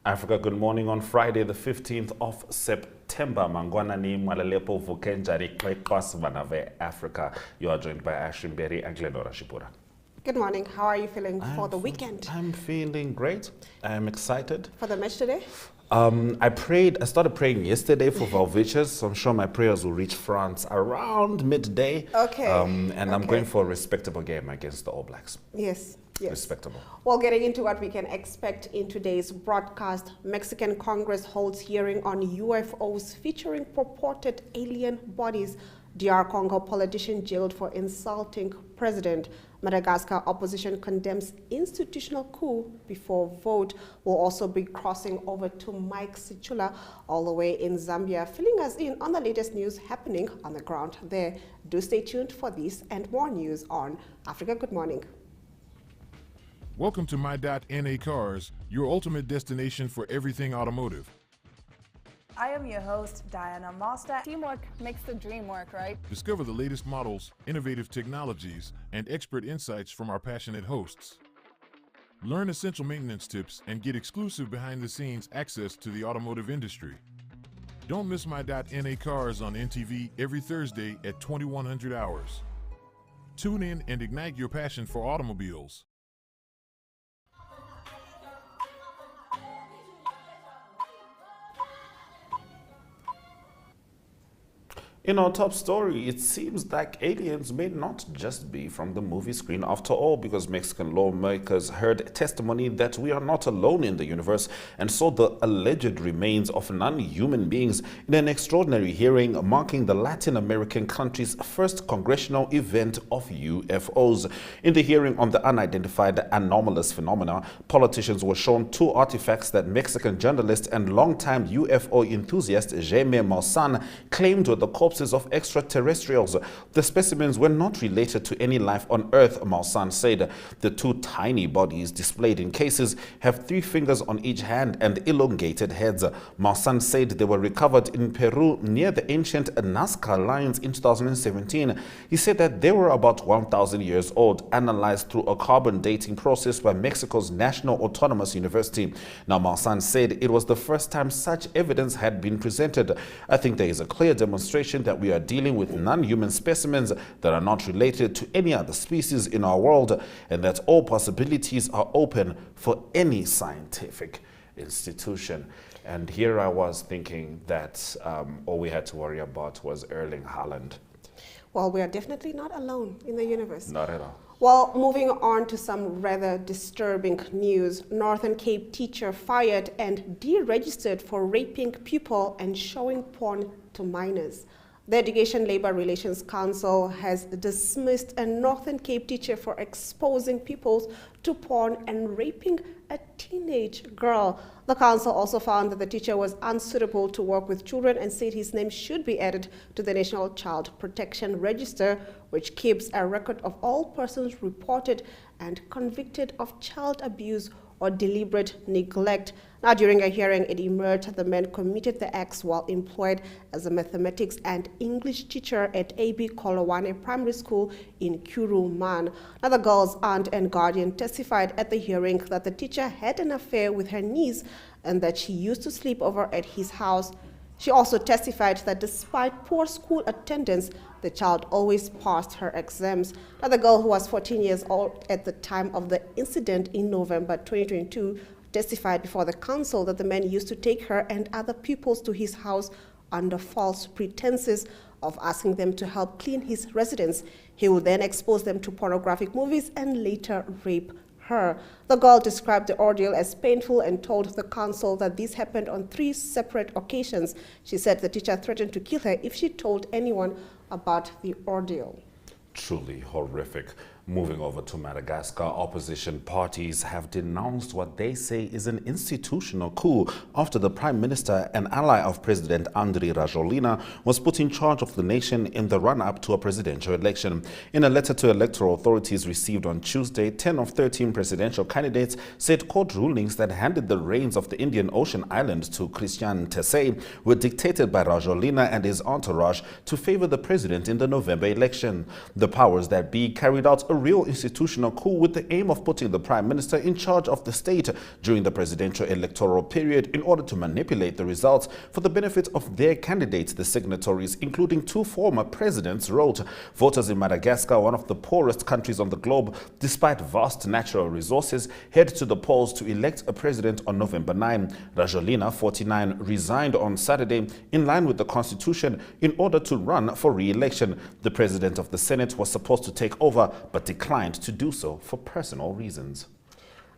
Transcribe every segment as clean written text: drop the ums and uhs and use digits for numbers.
Africa, good morning on Friday, the 15th of September. Mangwanani Mwalalepo Vukenjari Klekwas Vanave Africa. You are joined by Ashrin Berry and Glenora Shipura. Good morning. How are you feeling for the weekend? I'm feeling great. I'm excited. For the match today? I started praying yesterday for Valvicius, so I'm sure my prayers will reach France around midday. Okay. And I'm going for a respectable game against the All Blacks. Yes. Yes. Respectable. Well, getting into what we can expect in today's broadcast, Mexican Congress holds hearing on UFOs featuring purported alien bodies. DR Congo politician jailed for insulting president. Madagascar opposition condemns institutional coup before vote. We'll also be crossing over to Mike Sichula all the way in Zambia, filling us in on the latest news happening on the ground there. Do stay tuned for this and more news on Africa Good Morning. Welcome to My.NA Cars, your ultimate destination for everything automotive. I am your host, Diana Master. Teamwork makes the dream work, right? Discover the latest models, innovative technologies, and expert insights from our passionate hosts. Learn essential maintenance tips and get exclusive behind-the-scenes access to the automotive industry. Don't miss My.NA Cars on NTV every Thursday at 2100 hours. Tune in and ignite your passion for automobiles. In our top story, it seems like aliens may not just be from the movie screen after all, because Mexican lawmakers heard testimony that we are not alone in the universe and saw the alleged remains of non-human beings in an extraordinary hearing marking the Latin American country's first congressional event of UFOs. In the hearing on the unidentified anomalous phenomena, politicians were shown two artifacts that Mexican journalist and longtime UFO enthusiast Jaime Maussan claimed were the corpses of extraterrestrials. The specimens were not related to any life on Earth, Maussan said. The two tiny bodies displayed in cases have 3 fingers on each hand and elongated heads. Maussan said they were recovered in Peru near the ancient Nazca lines in 2017. He said that they were about 1,000 years old, analyzed through a carbon dating process by Mexico's National Autonomous University. Now, Maussan said it was the first time such evidence had been presented. I think there is a clear demonstration that we are dealing with non-human specimens that are not related to any other species in our world, and that all possibilities are open for any scientific institution. And here I was thinking that all we had to worry about was Erling Haaland. Well, we are definitely not alone in the universe. Not at all. Well, moving on to some rather disturbing news. Northern Cape teacher fired and deregistered for raping pupil and showing porn to minors. The Education Labour Relations Council has dismissed a Northern Cape teacher for exposing pupils to porn and raping a teenage girl. The council also found that the teacher was unsuitable to work with children and said his name should be added to the National Child Protection Register, which keeps a record of all persons reported and convicted of child abuse or deliberate neglect. Now, during a hearing, it emerged that the man committed the acts while employed as a mathematics and English teacher at AB Kolowane Primary School in Kuruman. Now, the girl's aunt and guardian testified at the hearing that the teacher had an affair with her niece and that she used to sleep over at his house. She also testified that despite poor school attendance, the child always passed her exams. Now, the girl, who was 14 years old at the time of the incident in November 2022, testified before the council that the man used to take her and other pupils to his house under false pretenses of asking them to help clean his residence. He would then expose them to pornographic movies and later rape her. The girl described the ordeal as painful and told the council that this happened on 3 separate occasions. She said the teacher threatened to kill her if she told anyone about the ordeal. Truly horrific. Moving over to Madagascar, opposition parties have denounced what they say is an institutional coup after the Prime Minister, an ally of President Andry Rajoelina, was put in charge of the nation in the run-up to a presidential election. In a letter to electoral authorities received on Tuesday, 10 of 13 presidential candidates said court rulings that handed the reins of the Indian Ocean island to Christian Tessé were dictated by Rajoelina and his entourage to favor the president in the November election. The powers that be carried out a real institutional coup with the aim of putting the Prime Minister in charge of the state during the presidential electoral period in order to manipulate the results for the benefit of their candidates, the signatories, including 2 former presidents, wrote. Voters in Madagascar, one of the poorest countries on the globe, despite vast natural resources, head to the polls to elect a president on November 9. Rajolina, 49, resigned on Saturday in line with the constitution in order to run for re-election. The president of the Senate was supposed to take over but declined to do so for personal reasons.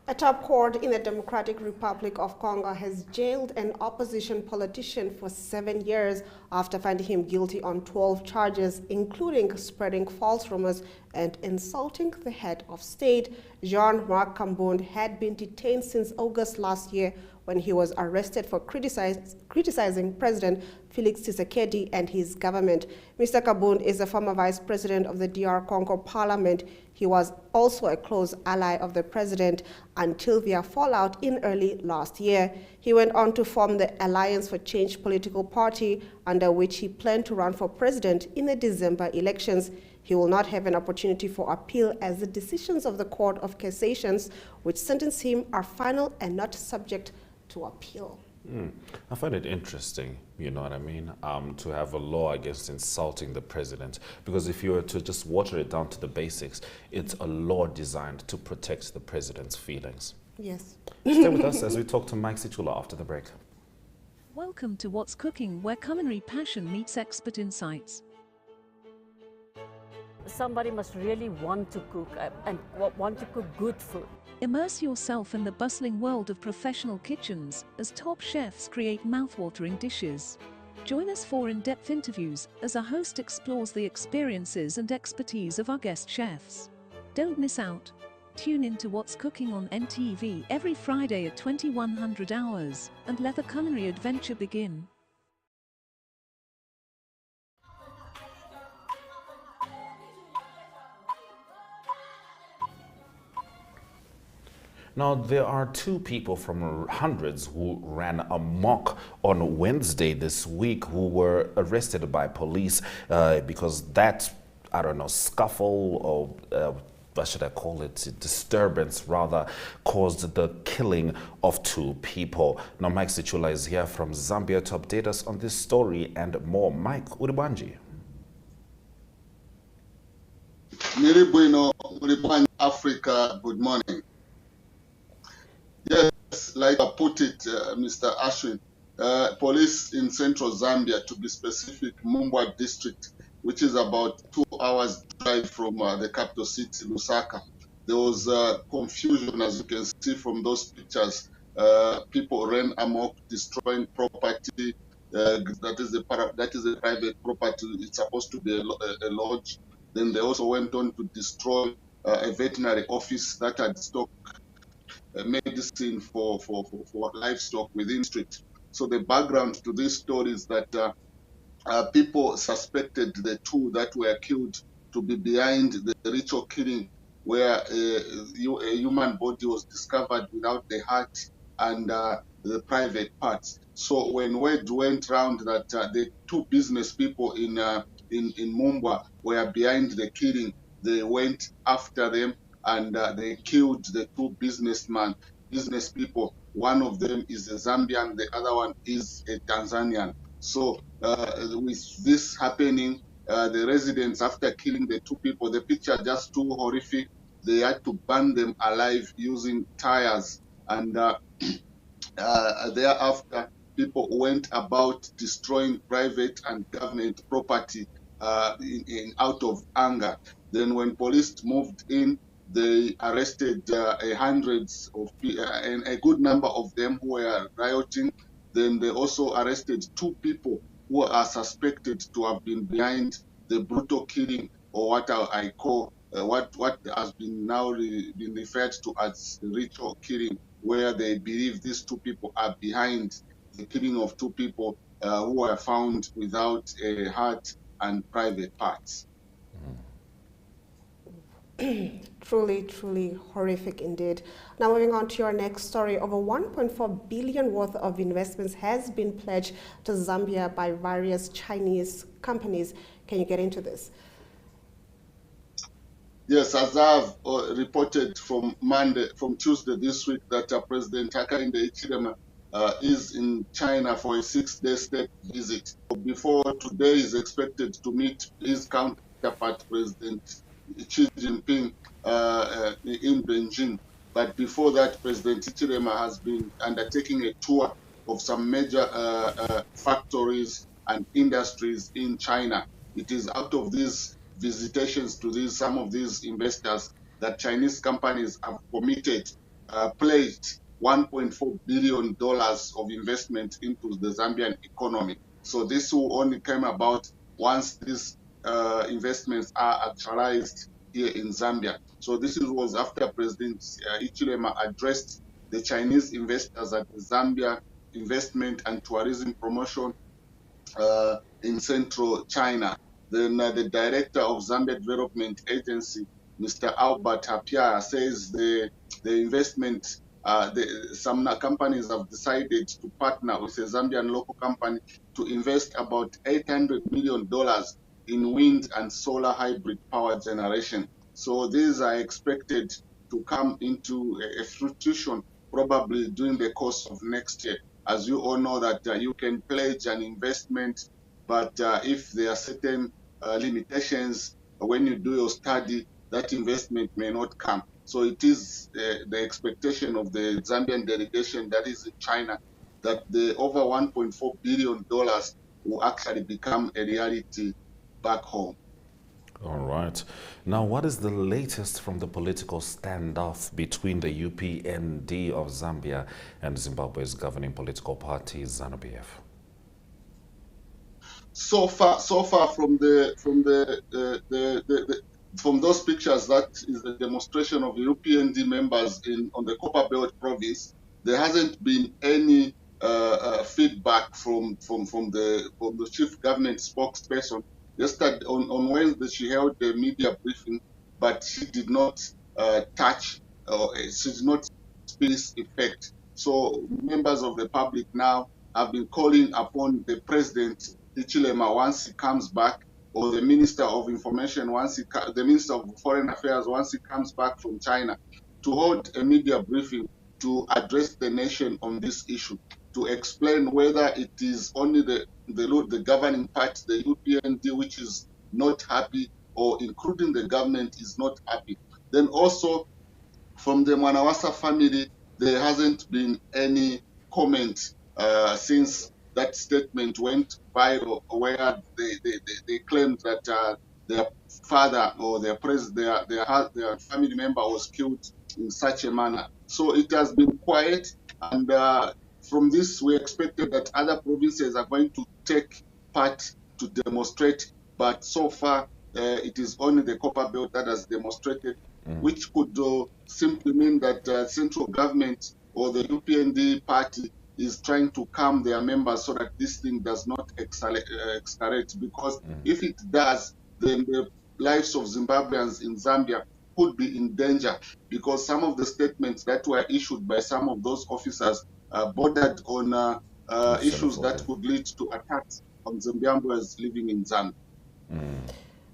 A top court in the Democratic Republic of Congo has jailed an opposition politician for 7 years after finding him guilty on 12 charges, including spreading false rumors and insulting the head of state. Jean-Marc Kambund had been detained since August last year when he was arrested for criticizing President Felix Tshisekedi and his government. Mr. Kambund is a former vice president of the DR Congo parliament. He was also a close ally of the president until their fallout in early last year. He went on to form the Alliance for Change political party, under which he planned to run for president in the December elections. He will not have an opportunity for appeal as the decisions of the Court of Cassations, which sentenced him, are final and not subject to appeal. I find it interesting, you know what I mean, to have a law against insulting the president, because if you were to just water it down to the basics, it's a law designed to protect the president's feelings. Yes. Stay with us as we talk to Mike Sichula after the break. Welcome to What's Cooking, where culinary passion meets expert insights. Somebody must really want to cook and want to cook good food. Immerse yourself in the bustling world of professional kitchens as top chefs create mouthwatering dishes. Join us for in-depth interviews as our host explores the experiences and expertise of our guest chefs. Don't miss out. Tune in to What's Cooking on NTV every Friday at 2100 hours and let the culinary adventure begin. Now, there are 2 people from hundreds who ran amok on Wednesday this week who were arrested by police because that, I don't know, scuffle or what should I call it, disturbance rather, caused the killing of 2 people. Now, Mike Sichula is here from Zambia to update us on this story and more. Mike Uribanji. Miribuino, Uribanji, Africa, good morning. Yes, like I put it, Mr. Ashwin, police in central Zambia, to be specific, Mumbwa district, which is about 2 hours drive from the capital city, Lusaka. There was confusion, as you can see from those pictures. People ran amok, destroying property. That is a private property. It's supposed to be a lodge. Then they also went on to destroy a veterinary office that had stocked medicine for livestock within the street. So the background to this story is that people suspected the 2 that were killed to be behind the ritual killing, where a human body was discovered without the heart and the private parts. So when word went round that the 2 business people in Mumbwa were behind the killing, they went after them and they killed the 2 business people. One of them is a Zambian, the other one is a Tanzanian. So with this happening, the residents, after killing the 2 people, the picture just too horrific. They had to burn them alive using tires, and thereafter people went about destroying private and government property out of anger. Then when police moved in, they arrested hundreds of people, and a good number of them who were rioting. Then they also arrested 2 people who are suspected to have been behind the brutal killing, or what I call what has been now been referred to as ritual killing, where they believe these 2 people are behind the killing of 2 people who were found without a heart and private parts. Truly, truly horrific indeed. Now moving on to your next story, over 1.4 billion worth of investments has been pledged to Zambia by various Chinese companies. Can you get into this? Yes, as I've reported from Tuesday this week, that President Hakainde Hichilema is in China for a 6-day state visit. Before today, is expected to meet his counterpart, President Xi Jinping, in Beijing. But before that, President Hichilema has been undertaking a tour of some major factories and industries in China. It is out of these visitations to some of these investors that Chinese companies have committed, pledged $1.4 billion of investment into the Zambian economy. So this will only come about once these investments are actualized here in Zambia. So this was after President Hichilema addressed the Chinese investors at the Zambia Investment and Tourism Promotion in central China. Then the director of Zambia Development Agency, Mr. Albert Hapia, says the investment, some companies have decided to partner with a Zambian local company to invest about $800 million in wind and solar hybrid power generation. So these are expected to come into a fruition probably during the course of next year. As you all know that you can pledge an investment, but if there are certain limitations when you do your study, that investment may not come. So it is the expectation of the Zambian delegation that is in China that the over $1.4 billion will actually become a reality back home. All right. Now, what is the latest from the political standoff between the UPND of Zambia and Zimbabwe's governing political party, ZANU-PF? So far from from those pictures, that is the demonstration of UPND members on the Copper Belt province. There hasn't been any feedback from the chief government spokesperson. Yesterday on Wednesday, she held a media briefing, but she did not touch, she did not speak effect. So members of the public now have been calling upon the president Hichilema once he comes back, or the Minister of Information the Minister of Foreign Affairs once he comes back from China, to hold a media briefing to address the nation on this issue, to explain whether it is only the governing party, the UPND, which is not happy, or including the government is not happy. Then also from the Mwanawasa family, there hasn't been any comment since that statement went viral, where they claimed that their father or their family member was killed in such a manner. So it has been quiet, and from this we expected that other provinces are going to take part to demonstrate, but so far it is only the Copper Belt that has demonstrated, which could simply mean that central government or the UPND party is trying to calm their members so that this thing does not escalate. Because if it does, then the lives of Zimbabweans in Zambia could be in danger, because some of the statements that were issued by some of those officers bordered on issues that could lead to attacks on Zimbabweans living in Zambia.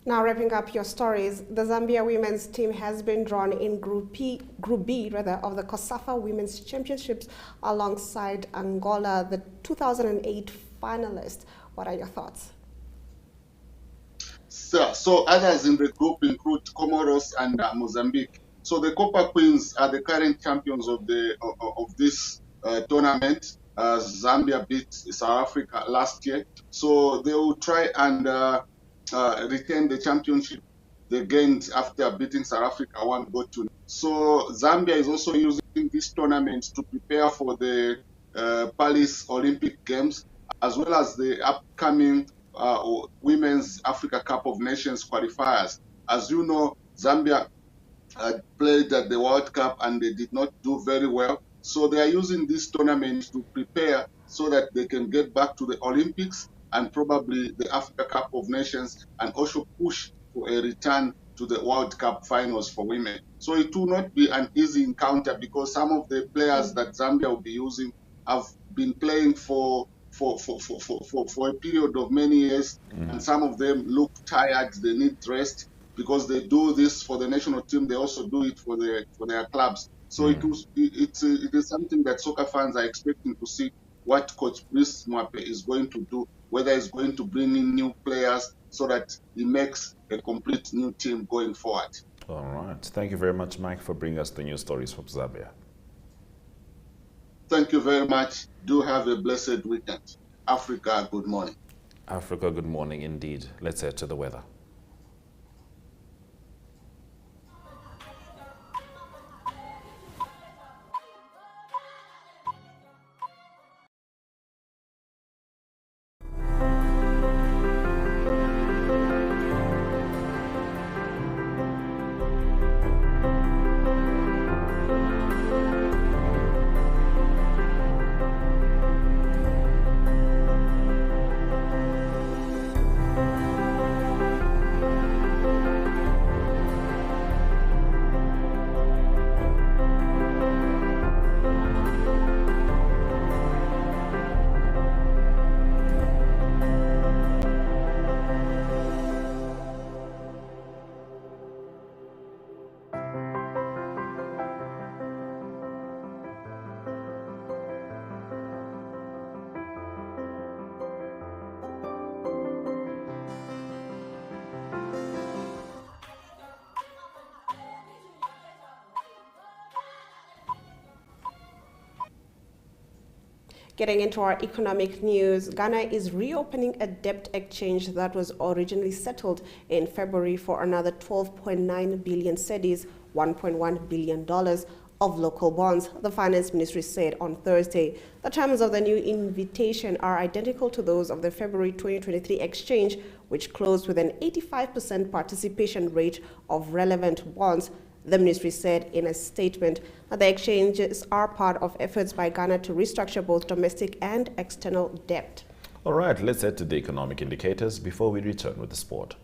Now, wrapping up your stories, the Zambia women's team has been drawn in Group B of the COSAFA Women's Championships alongside Angola, the 2008 finalist. What are your thoughts? So others in the group include Comoros and Mozambique. So the Copper Queens are the current champions of this tournament. Zambia beat South Africa last year, so they will try and retain the championship they gained after beating South Africa 1-2. So Zambia is also using this tournament to prepare for the Paris Olympic Games, as well as the upcoming Women's Africa Cup of Nations qualifiers. As you know, Zambia played at the World Cup and they did not do very well. So they are using this tournament to prepare so that they can get back to the Olympics and probably the Africa Cup of Nations, and also push for a return to the World Cup finals for women. So it will not be an easy encounter, because some of the players that Zambia will be using have been playing for a period of many years, and some of them look tired, they need rest. because they do this for the national team. They also do it for their clubs. So it is something that soccer fans are expecting to see what Coach Brice Mwape is going to do, whether he's going to bring in new players so that he makes a complete new team going forward. All right. Thank you very much, Mike, for bringing us the news stories from Zambia. Thank you very much. Do have a blessed weekend. Africa, good morning. Africa, good morning indeed. Let's head to the weather. Getting into our economic news, Ghana is reopening a debt exchange that was originally settled in February for another 12.9 billion cedis, $1.1 billion of local bonds, the Finance Ministry said on Thursday. The terms of the new invitation are identical to those of the February 2023 exchange, which closed with an 85% participation rate of relevant bonds. The ministry said in a statement that the exchanges are part of efforts by Ghana to restructure both domestic and external debt. All right, let's head to the economic indicators before we return with the sport.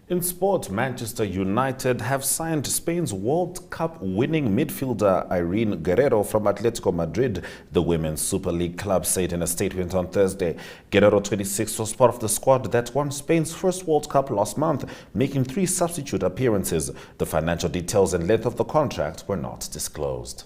In sport, Manchester United have signed Spain's World Cup winning midfielder Irene Guerrero from Atletico Madrid, the Women's Super League club said in a statement on Thursday. Guerrero, 26, was part of the squad that won Spain's first World Cup last month, making 3 substitute appearances. The financial details and length of the contract were not disclosed.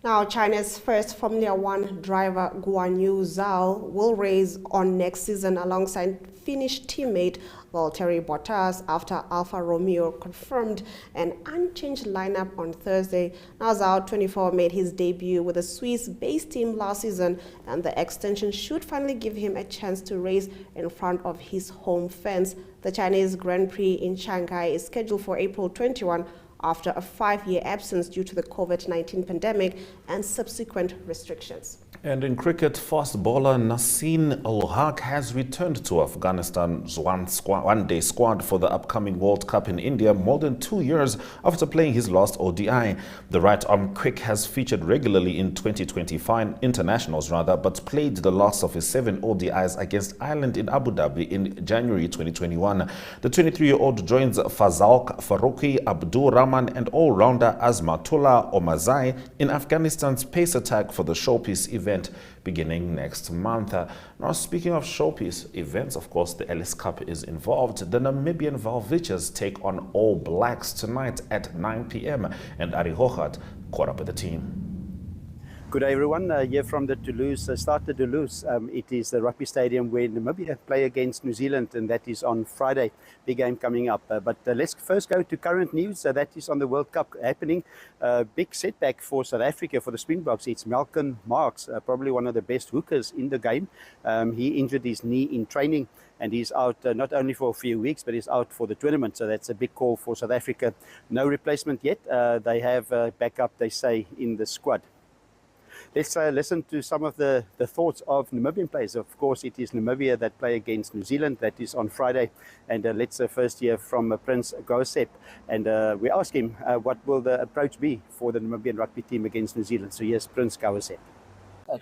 Now, China's first Formula One driver Guan Yu Zhao will race on next season alongside Finnish teammate Valtteri Bottas after Alfa Romeo confirmed an unchanged lineup on Thursday. Now, Zhao, 24, made his debut with the Swiss-based team last season, and the extension should finally give him a chance to race in front of his home fans. The Chinese Grand Prix in Shanghai is scheduled for April 21, after a 5-year absence due to the COVID-19 pandemic and subsequent restrictions. And in cricket, fast bowler Naseem Al-Haq has returned to Afghanistan's one-day squad for the upcoming World Cup in India more than 2 years after playing his last ODI. The right-arm quick has featured regularly in 2025 internationals but played the last of his 7 ODIs against Ireland in Abu Dhabi in January 2021. The 23-year-old joins Fazal Faruqi, Abdur Rahman and all-rounder Azmatullah Omazai in Afghanistan's pace attack for the showpiece event beginning next month. Now, speaking of showpiece events, of course, the Ellis Cup is involved. The Namibian Valvichas take on All Blacks tonight at 9 p.m. and Ari Hochart caught up with the team. Good day everyone, here from the Toulouse, start to Toulouse. It is the rugby stadium where Namibia play against New Zealand, and that is on Friday, big game coming up. But let's first go to current news, that is on the World Cup happening. Big setback for South Africa, for the Springboks. It's Malcolm Marx, probably one of the best hookers in the game. He injured his knee in training and he's out not only for a few weeks, but he's out for the tournament. So that's a big call for South Africa. No replacement yet. They have backup, they say, in the squad. Let's listen to some of the thoughts of Namibian players. Of course, it is Namibia that play against New Zealand. That is on Friday. And let's first hear from Prince Gosep. And we ask him what will the approach be for the Namibian rugby team against New Zealand. So here's Prince Gosep.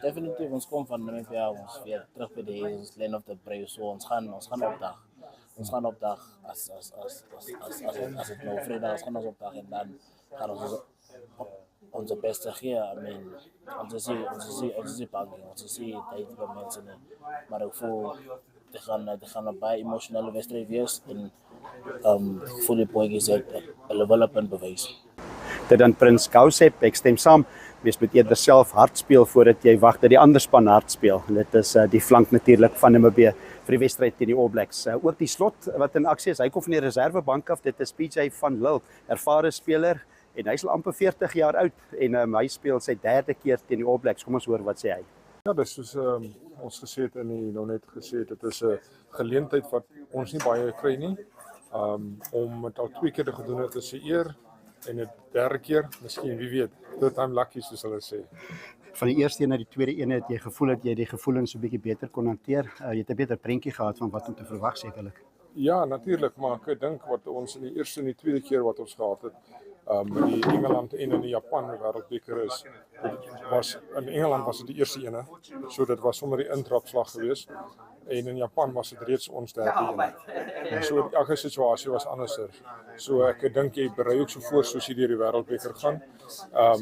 Definitely, ons kom van Namibia, ons weer terug by die land of the brave. So ons gaan opdag. Ons gaan opdag as het nou vrijdag, ons gaan ons opdag en dan gaan ons onze beste geven. I mean, onze is bang, onze is tijd bij mensen. Maar ik voel, die gaan een bij emotionele wedstrijd wees en ik voel die boy is een development bewijs. Dit dan Prins Gosep, ek stem saam. Mens moet eerder self hard speel voordat jy wag dat die ander span hard speel. En dit is die flank natuurlik van Namibia vir die wedstryd teen die All Blacks. Ook die slot wat in aksie is, hy kom van die reservebank af. Dit is PJ van Lille, ervare speler. En hy is al amper 40 jaar oud en hy speel sy 3de keer teen die All Blacks. Kom ons hoor wat sê hy. Ja, dis soos ons gesê het nou net gesê, dit is 'n geleentheid wat ons nie baie kry nie. Om het al 2 keer te gedoen het, is 'n eer en 'n 3de keer, miskien wie weet, third time lucky soos hulle sê. Van die eerste een na die tweede een het jy gevoel dat jy die gevoelens so 'n bietjie beter kon hanteer. Jy het 'n beter prentjie gehad van wat om te verwag sekerlik. Ja, natuurlik, maar ek dink wat ons in die eerste en die tweede keer wat ons gehad het, met die Engeland en in die Japan wêreldbeker is, in Engeland was dit die eerste ene, so dit was sommer die intrapslag geweest. En in Japan was dit reeds ons 3de een. En so elke situasie was anderser. So ek dink jy berei ook so voor soos jy deur die wêreldbeker gaan.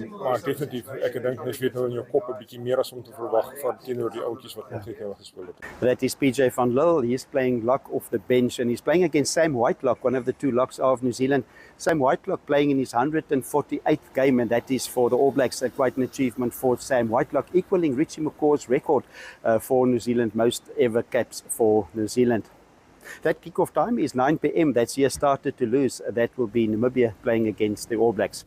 Maar definitief, ek dink mens weet nou in jou kop 'n bietjie meer as om te verwag van teenoor die ouetjies wat nog nie gespeel het. That is PJ van Lille. He is playing lock off the bench and he's playing against Sam Whitelock, one of the 2 locks of New Zealand. Sam Whitelock playing in his 148th game, and that is for the All Blacks. Quite an achievement for Sam Whitelock, equaling Richie McCaw's record for New Zealand, most ever caps for New Zealand. That kick-off time is 9 p.m. That's here started to lose. That will be Namibia playing against the All Blacks.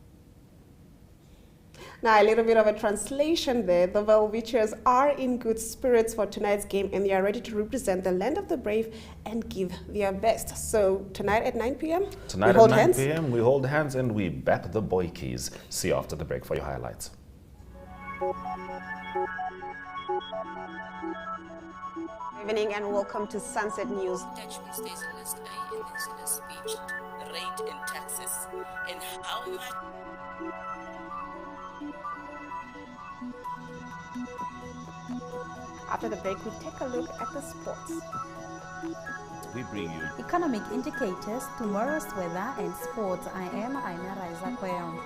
Now, a little bit of a translation there. The Valvichas are in good spirits for tonight's game and they are ready to represent the land of the brave and give their best. So tonight at 9 p.m. Tonight at 9 p.m. we hold hands and we back the boykies. See you after the break for your highlights. Good evening and welcome to Sunset News. Dutch stays in list A in his speech, rate in taxes, and how much. After the break, we take a look at the sports. We bring you economic indicators, tomorrow's weather, and sports. I am Aina Raiza Koyam.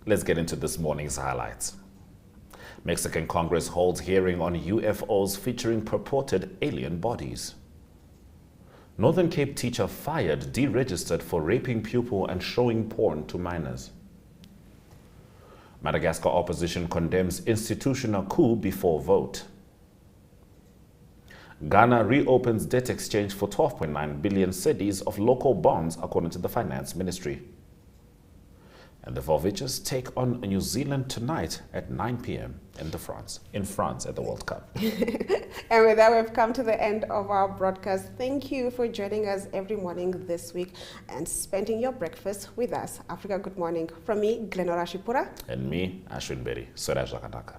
Let's get into this morning's highlights. Mexican Congress holds hearing on UFOs featuring purported alien bodies. Northern Cape teacher fired, deregistered for raping pupil and showing porn to minors. Madagascar opposition condemns institutional coup before vote. Ghana reopens debt exchange for 12.9 billion cedis of local bonds, according to the finance ministry. And the Volviches take on New Zealand tonight at 9 p.m. in France at the World Cup. And with that, we've come to the end of our broadcast. Thank you for joining us every morning this week and spending your breakfast with us. Africa Good Morning. From me, Glenora Shipura. And me, Ashwin Berry. Suraj Rakataka.